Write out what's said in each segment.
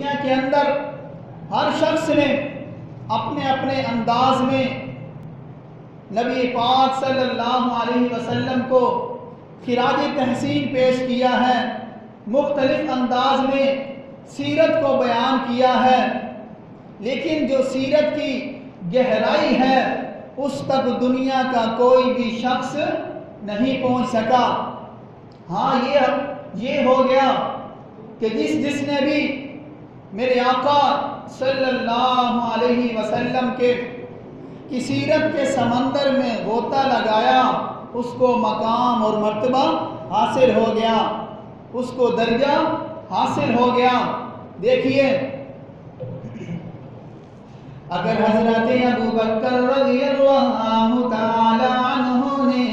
دنیا کے اندر ہر شخص نے اپنے اپنے انداز میں نبی پاک صلی اللہ علیہ وسلم کو خراج تحسین پیش کیا ہے، مختلف انداز میں سیرت کو بیان کیا ہے، لیکن جو سیرت کی گہرائی ہے اس تک دنیا کا کوئی بھی شخص نہیں پہنچ سکا۔ ہاں یہ ہو گیا کہ جس نے بھی میرے آقا صلی اللہ علیہ وسلم کی سیرت کے سمندر میں غوطہ لگایا، اس کو مقام اور مرتبہ حاصل ہو گیا، اس کو درجہ حاصل ہو گیا۔ دیکھیے، اگر حضرت ابو بکر رضی اللہ تعالی عنہ نے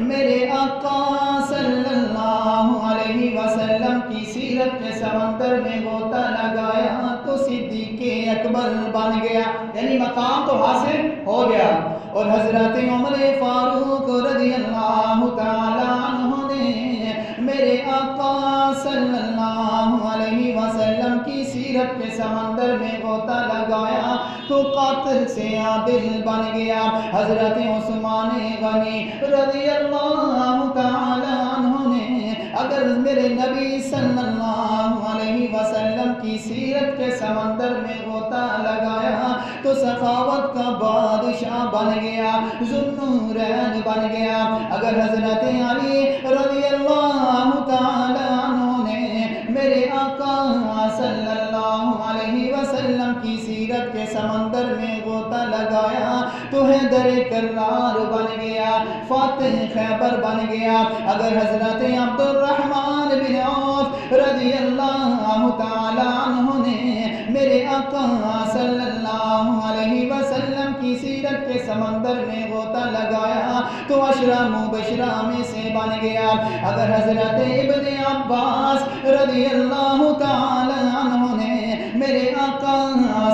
میرے آقا صلی اللہ علیہ وسلم کی سیرت کے سمندر میں غوطہ لگایا تو صدیق اکبر بن گیا، یعنی مقام تو حاصل ہو گیا۔ اور حضرت عمر فاروق رضی اللہ تعالی عنہ نے میرے آقا صلی اللہ علیہ وسلم کی سیرت کے سمندر میں غوطہ لگایا تو قاتل سے عادل بن گیا۔ حضرت عثمان غنی رضی اللہ تعالی عنہ نے اگر میرے نبی صلی اللہ علیہ وسلم کی سیرت کے سمندر میں غوطہ لگایا تو سخاوت کا بادشاہ بن گیا، ذوالنورین بن گیا۔ اگر حضرت علی رضی اللہ تعالی عنہ نے میرے آقا صلی اللہ علیہ وسلم کی سیرت کے سمندر میں غوطہ لگایا تو حیدر کرار بن گیا، فاتح خیبر بن گیا۔ اگر حضرت عبد الرحمن بن عوف رضی اللہ تعالی عنہ نے میرے آقا صلی اللہ علیہ وسلم کی سیرت کے سمندر میں غوطہ لگایا تو عشرہ مبشرہ میں سے بن گیا۔ اگر حضرت ابن عباس رضی اللہ تعالی عنہ نے میرے آقا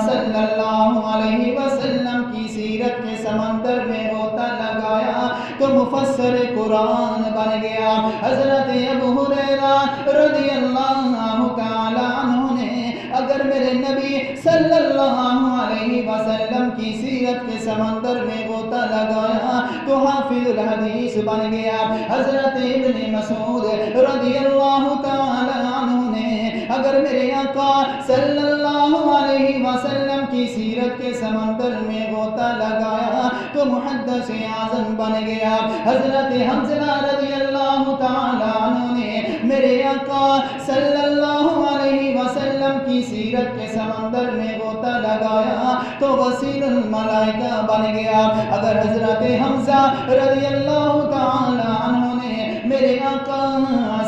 صلی اللہ علیہ وسلم کی سیرت کے سمندر میں غوطہ لگایا تو مفسر قرآن بن گیا۔ حضرت ابو ہریرہ رضی اللہ تعالی عنہ نے اگر میرے نبی صلی اللہ علیہ وسلم کی سیرت کے سمندر میں غوطہ لگایا تو حافظ الحدیث بن گیا۔ حضرت ابن مسعود رضی اللہ تعالی عنہ نے اگر میرے آقا صلی اللہ علیہ وسلم کی سیرت کے سمندر میں غوطہ لگایا تو محدث اعظم بن گیا۔ حضرت حنظلہ رضی اللہ تعالی عنہ نے میرے آقا صلی اللہ علیہ وسلم کی سیرت کے سمندر میں غوطہ لگایا تو غسیل الملائکہ بن گیا۔ اگر حضرت حمزہ رضی اللہ تعالی عنہ نے میرے آقا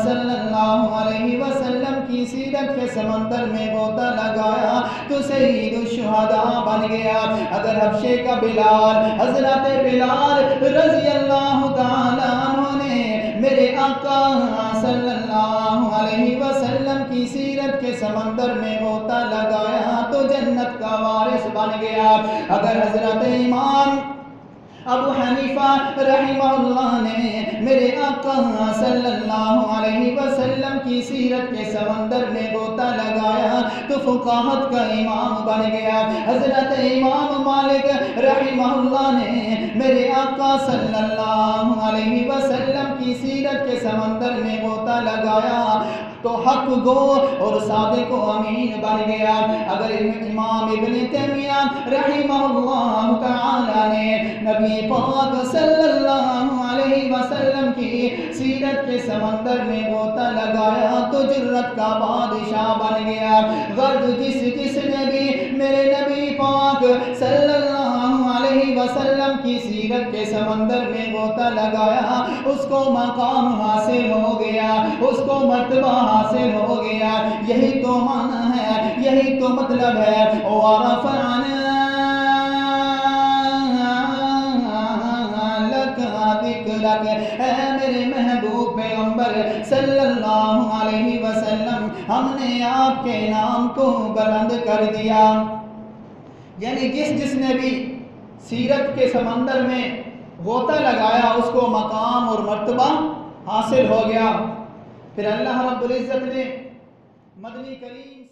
صلی اللہ علیہ وسلم کی سیرت کے سمندر میں غوطہ لگایا تو سید الشہداء بن گیا۔ اگر حبشے کا بلال حضرت بلال رضی اللہ تعالی عنہ نے میرے آقا صلی اللہ علیہ وسلم کی سیرت کے سمندر میں غوطہ لگایا تو جنت کا وارث بن گیا۔ اگر حضرت امام ابو حنیفہ رحمہ اللہ نے میرے آقا صلی اللہ علیہ وسلم کی سیرت کے سمندر میں غوطہ لگایا تو فقاہت کا امام بن گیا۔ حضرت امام مالک رحمہ اللہ نے میرے آقا صلی اللہ علیہ وسلم کی سیرت کے سمندر میں غوطہ لگایا تو حق گو اور صادق و امین بن گیا۔ اگر امام ابن تیمیہ رحمہ اللہ تعالی نے نبی پاک صلی اللہ علیہ وسلم کی سیرت کے سمندر میں غوطہ لگایا تو جرت کا بادشاہ بن گیا۔ غرض جس نے بھی میرے نبی پاک صلی اللہ علیہ وسلم کی سیرت کے سمندر میں غوطہ لگایا اس کو مقام حاصل ہو گیا، اس کو مرتبہ حاصل ہو گیا۔ یہی تو معنی ہے، یہی تو مطلب ہے وَرَفَعْنَا لَكَ ذِكْرَكَ، اے میرے محبوب پیغمبر صلی اللہ علیہ وسلم، ہم نے آپ کے نام کو بلند کر دیا۔ یعنی جس نے بھی سیرت کے سمندر میں غوطہ لگایا اس کو مقام اور مرتبہ حاصل ہو گیا۔ پھر اللہ رب العزت نے مدنی کریم